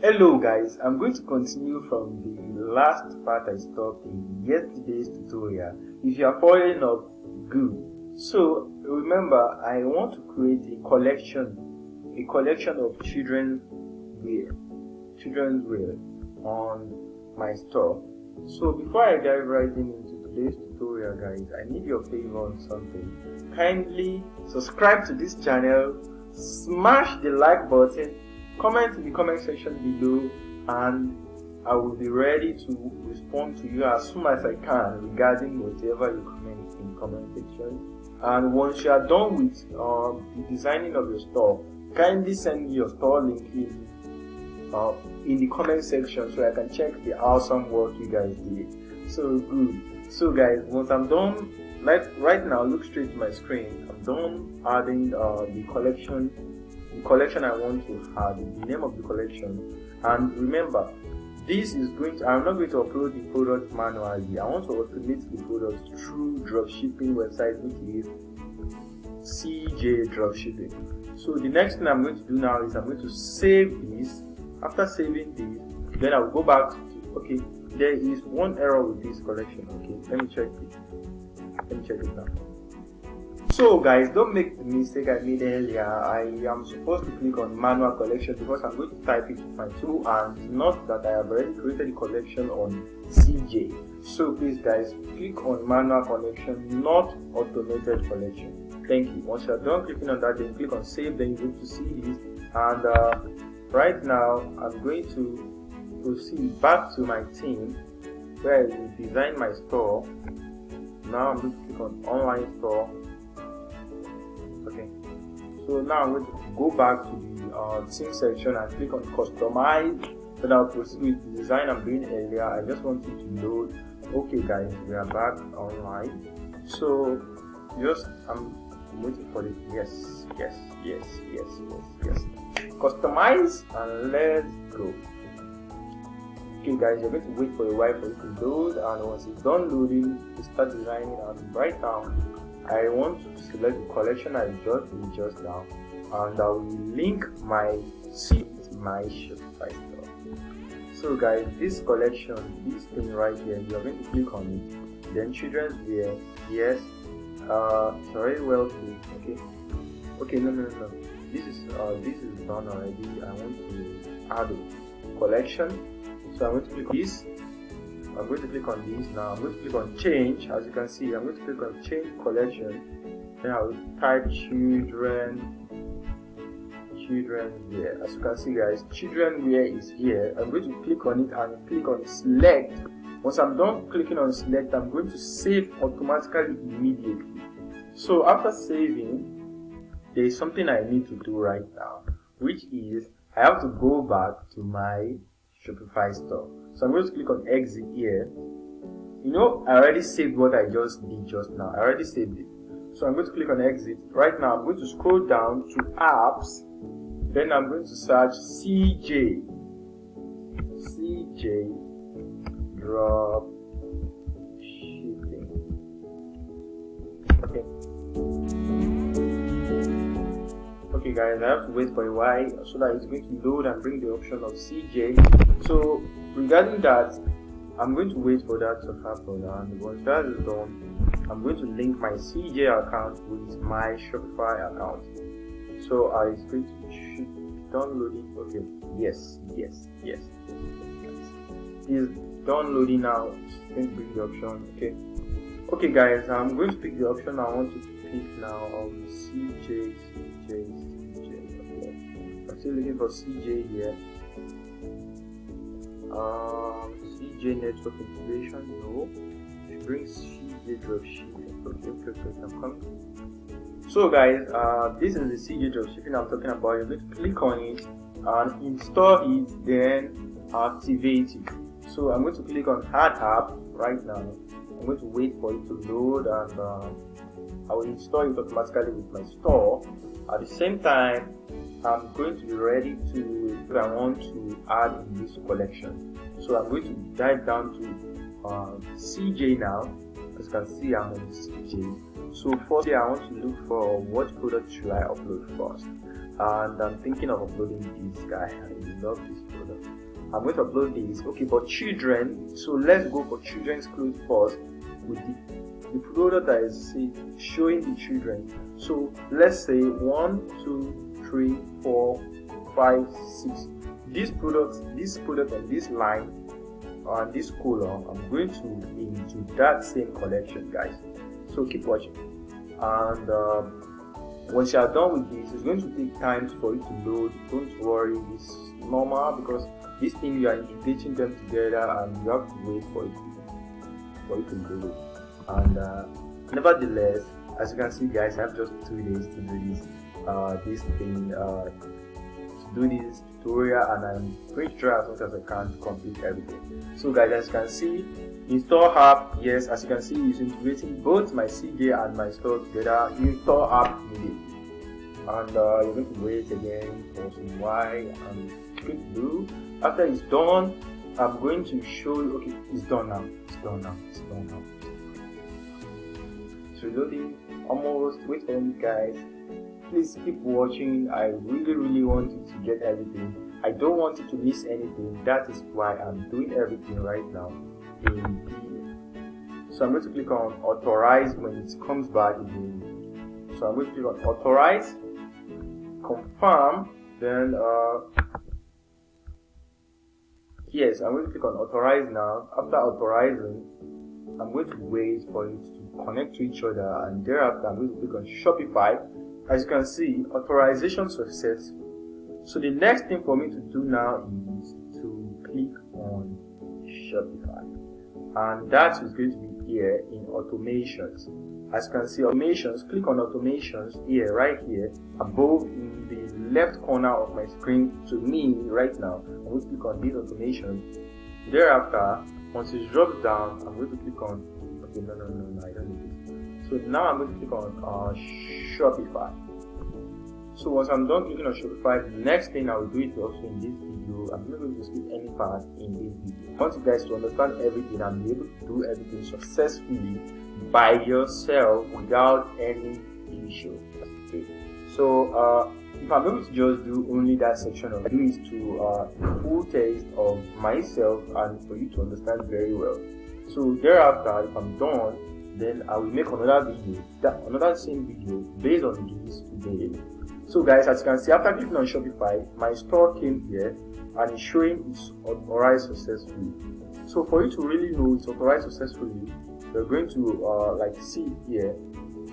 Hello guys, I'm going to continue from the last part I stopped in yesterday's tutorial. If you are following up, good. So remember, I want to create a collection of children's wear on my store. So before I dive right into today's tutorial guys, I need your favor on something. Kindly subscribe to this channel, smash the like button, comment in the comment section below, and I will be ready to respond to you as soon as I can regarding whatever you comment in the comment section. And once you are done with the designing of your store, kindly send me your store link in the comment section so I can check the awesome work you guys did. So good. So guys, once I'm done, like right now, look straight to my screen. I'm done adding the collection I want to add, the name of the collection. And remember, this is I'm not going to upload the product manually. I want to automate the product through dropshipping website, which is CJ Dropshipping. So the next thing I'm going to do now is I'm going to save this. After saving this, then I'll go back to, okay, there is one error with this collection. Okay, let me check it now. So guys, don't make the mistake I made earlier. I am supposed to click on manual collection because I'm going to type it with my tool, and not that I have already created a collection on CJ. So please guys, click on manual collection, not automated collection. Thank you. Once you're done clicking on that, then click on save. Then you're going to see this, and right now I'm going to proceed back to my team where I will design my store. Now I'm going to click on online store. Okay, so now I'm going to go back to the team section and click on customize. Then I'll proceed with the design I'm doing earlier. I just want it to load. Okay guys, we are back online. So I'm waiting for it. Yes. Customize and let's go. Okay guys, you're going to wait for a while for it to load, and once it's done loading, you start designing. And right now I want to select the collection I just now, and I will link my Shopify store. So guys, this collection, this thing right here, you are going to click on it. Then children's wear, yes, it's already well clicked. Okay, no. This is done already. I want to add a collection, so I'm going to click on this. I'm going to click on this now. I'm going to click on change. As you can see, I'm going to click on change collection. Then I will type children wear. As you can see guys, children wear is here. I'm going to click on it and click on select. Once I'm done clicking on select, I'm going to save automatically immediately. So after saving, there is something I need to do right now, which is I have to go back to my Shopify store. So I'm going to click on exit here. You know, I already saved what I just did just now. I already saved it. So I'm going to click on exit. Right now I'm going to scroll down to apps. Then I'm going to search CJ Dropshipping. Okay guys, I have to wait for a while so that it's going to load and bring the option of CJ. So regarding that, I'm going to wait for that to happen, and once that is done, I'm going to link my CJ account with my Shopify account. So it's going to downloading. Okay, yes. It's downloading now. It's going to bring the option. Okay guys, I'm going to pick the option I want to pick now of CJ. Okay, I'm still looking for CJ here. CJ network integration, no. It brings CJ dropshipping. Okay, I'm coming. So guys, this is the CJ dropshipping I'm talking about. You're going to click on it and install it, then activate it. So I'm going to click on add app right now. I'm going to wait for it to load, and I will install it automatically with my store. At the same time, I'm going to be ready to if I want to add in this collection. So I'm going to dive down to CJ now. As you can see, I'm on CJ. So firstly, I want to look for what product should I upload first. and I'm thinking of uploading this guy. I love this product. I'm going to upload this. Okay, but children, so let's go for children's clothes first with the product that is showing the children. So let's say 1, 2, 3, 4, 5, 6. This product on this line and this color, I'm going to into that same collection, guys. So keep watching, and once you are done with this, it's going to take time for it to load. Don't worry, it's normal because this thing you are integrating them together and you have to wait for it to load. And nevertheless, as you can see, guys, I have just 2 days to do this tutorial, and I'm going to try as much as I can to complete everything. So guys, as you can see, install app, yes, as you can see, it's integrating both my CJ and my store together. Install app immediately, and you're going to wait again for some while and click do. After it's done, I'm going to show you. Okay, it's done now. So loading almost. Wait for me, guys. Please keep watching. I really want you to get everything. I don't want you to miss anything. That is why I'm doing everything right now in video. So I'm going to click on authorize when it comes back again. So I'm going to click on authorize, confirm, then yes, I'm going to click on authorize now. After authorizing, I'm going to wait for it to connect to each other, and thereafter I'm going to click on Shopify. As you can see, authorization successful. So the next thing for me to do now is to click on Shopify, and that is going to be here in automations. As you can see, automations, click on automations here, right here above in the left corner of my screen. To me right now, I'm going to click on this automation. Thereafter, once it drops down, I'm going to click on, okay, no, I don't need this. So now I'm going to click on Shopify. So once I'm done clicking on Shopify, the next thing I will do it also in this video. I'm not going to skip any part in this video. I want you guys to understand everything and be able to do everything successfully by yourself without any issue. Okay. So if I'm able to just do only that section of it, is to full taste of myself and for you to understand very well. So thereafter, if I'm done, then I will make another video, another same video based on this today. So guys, as you can see, after clicking on Shopify, my store came here and it's showing it's authorized successfully. So for you to really know it's authorized successfully, you're going to like see here,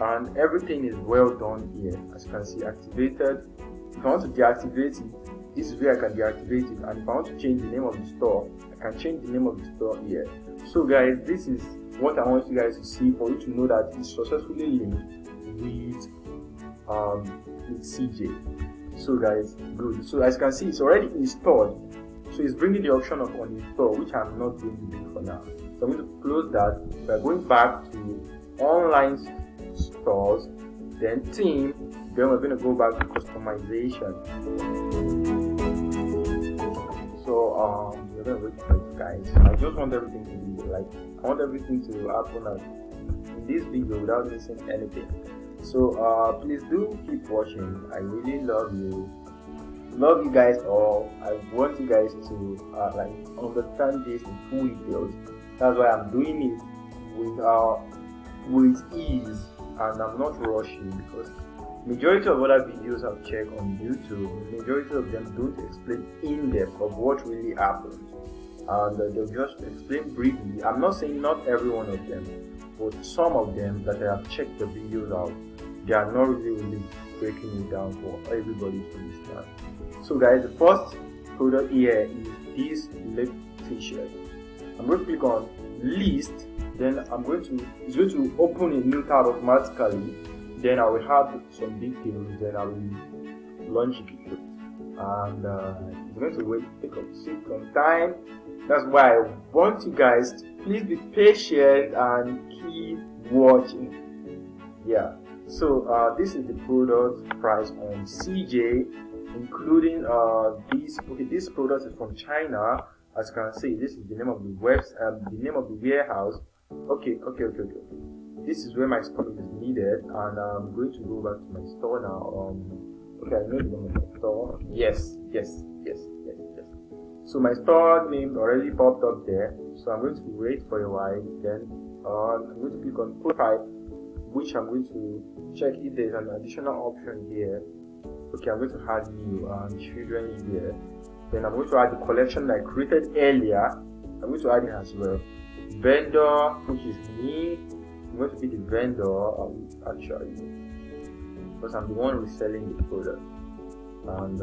and everything is well done here. As you can see, activated. If I want to deactivate it, this is where I can deactivate it, and if I want to change the name of the store, I can change the name of the store here. So guys, this is what I want you guys to see for you to know that it's successfully linked with CJ. So guys, good. So as you can see, it's already installed. So it's bringing the option of uninstall, which I'm not going to do for now. So I'm going to close that. We're going back to online stores, then theme, then we're going to go back to customization. So we're going to wait for it, guys. I just want everything to be I want everything to happen in this video without missing anything. So please do keep watching. I really love you. Love you guys all. I want you guys to understand this in full details. That's why I'm doing it with ease, and I'm not rushing, because majority of other videos I've checked on YouTube, majority of them don't explain in depth of what really happened, and they'll just explain briefly. I'm not saying not every one of them, but some of them that I have checked the videos out, they are not really breaking it down for everybody to understand. So guys, the first product here is this lip t-shirt. I'm going to click on list, then it's going to open a new tab automatically. Then I will have some details, then I will launch it, and it's going to take some time. That's why I want you guys to please be patient and keep watching. Yeah. So this is the product price on CJ, including this. Okay, this product is from China. As you can see, this is the name of the the name of the warehouse. Okay. This is where my store is needed, and I'm going to go back to my store now. Okay, I know the name of my store. Yes. So my store name already popped up there. So I'm going to wait for a while. Then I'm going to click on prototype, which I'm going to check if there's an additional option here. Okay, I'm going to add new children here. Then I'm going to add the collection I created earlier. I'm going to add it as well. Vendor, which is me. I'm going to be the vendor actually, because I'm the one reselling the product. And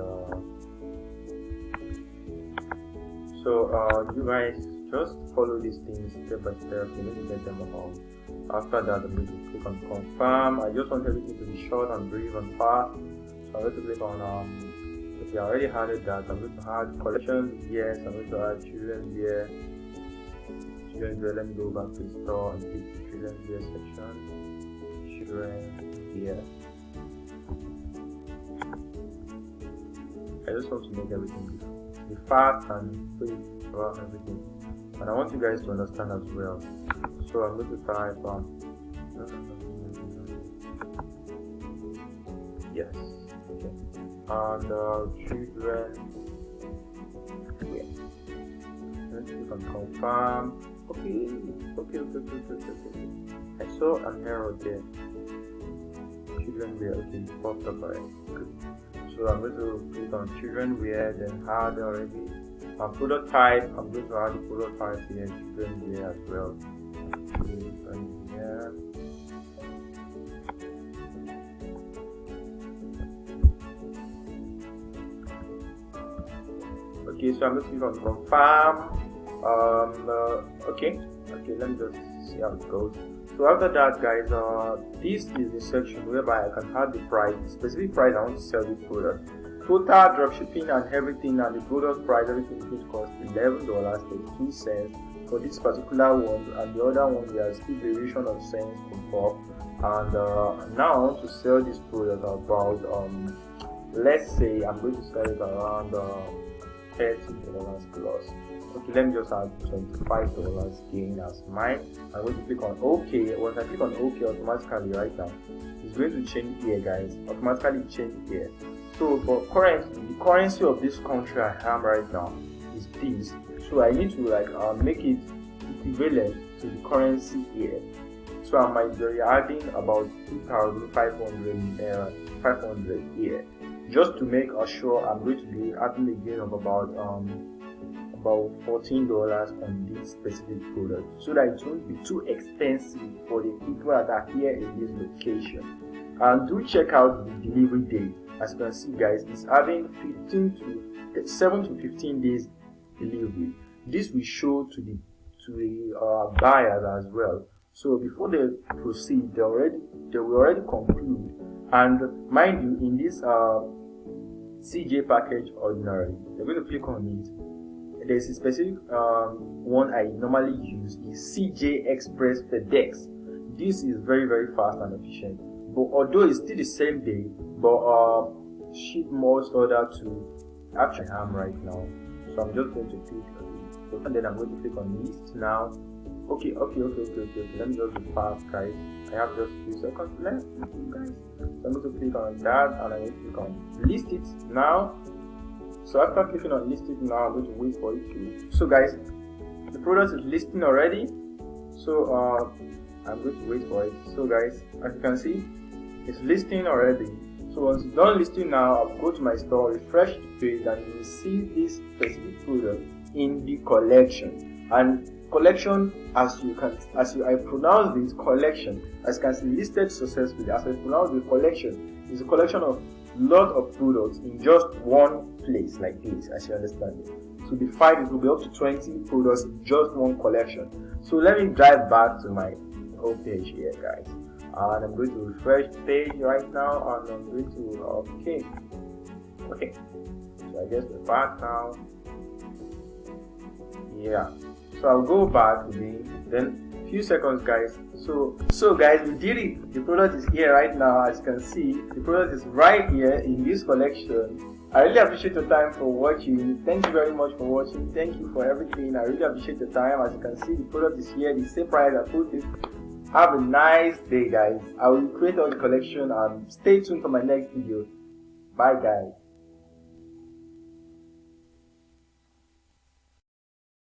so you guys just follow these things step by step. You need to get them along. After that, I'm going to click on confirm. I just want everything to be short and brief and fast. So I'm going to click on okay, I already added that. I'm going to add collections. Yes, I'm going to add children here. Children here. Let me go back to the store and pick the children here section. Children here. I just want to make everything be fast and quick about everything, and I want you guys to understand as well. So I'm going to type yes, okay, and children, yeah, let's click on confirm. Okay. I saw an error there. Children wear, okay, it popped up already. Good. So I'm going to click on children wear, then add already product type. I'm going to add the product type here, children wear as well. And here. Okay, so I'm going to click on confirm. Okay, let me just see how it goes. So after that, guys, this is the section whereby I can add the price, the specific price I want to sell this product. Total dropshipping and everything, and the product price, everything will cost $11.32 for this particular one, and the other one there is still variation of cents above. And now I want to sell this product about let's say I'm going to sell it around $30 plus. Okay, let me just add $25 gain as mine. I'm going to click on OK. Once I click on OK, automatically right now it's going to change here, guys. Automatically change here. So for currency, the currency of this country I am right now is this. So I need to make it equivalent to the currency here. So I might be adding about 2,500 here, just to make sure I'm going to be adding a gain of about $14 on this specific product, so that it won't be too expensive for the people that are here in this location. And do check out the delivery date. As you can see, guys, it's having 7 to 15 days delivery. This will show to the buyers as well. So before they proceed, they will already conclude. And mind you, in this CJ package ordinary, they're going to click on it. There's a specific one I normally use is CJ Express FedEx. This is very, very fast and efficient. But although it's still the same day, but ship most order to actually am right now. So I'm just going to click, and then I'm going to click on list now. Okay. Let me just be fast, guys. I have just a few seconds left, guys. So I'm going to click on that, and I'm going to click on list it now. So after clicking on list it now, I'm going to wait for it to. So guys, the product is listing already. So I'm going to wait for it. So guys, as you can see, it's listing already. So once it's done listing now, I'll go to my store, refresh the page, and you will see this specific product in the collection. And collection, as I pronounce this collection, as you can see, listed successfully. As I pronounce the collection, is a collection of lot of products in just one place like this, as you understand it. So the fight, it will be up to 20 products in just one collection. So let me drive back to my home page here, guys, and I'm going to refresh the page right now, and I'm going to okay. So I guess we're back now. Yeah. So I'll go back again, then few seconds, guys. So guys, we did it. The product is here right now. As you can see, the product is right here in this collection. I really appreciate your time for watching. Thank you very much for watching. Thank you for everything. I really appreciate your time. As you can see, the product is here, the same price I put it. Have a nice day, guys. I will create all the collection, and stay tuned for my next video. Bye guys.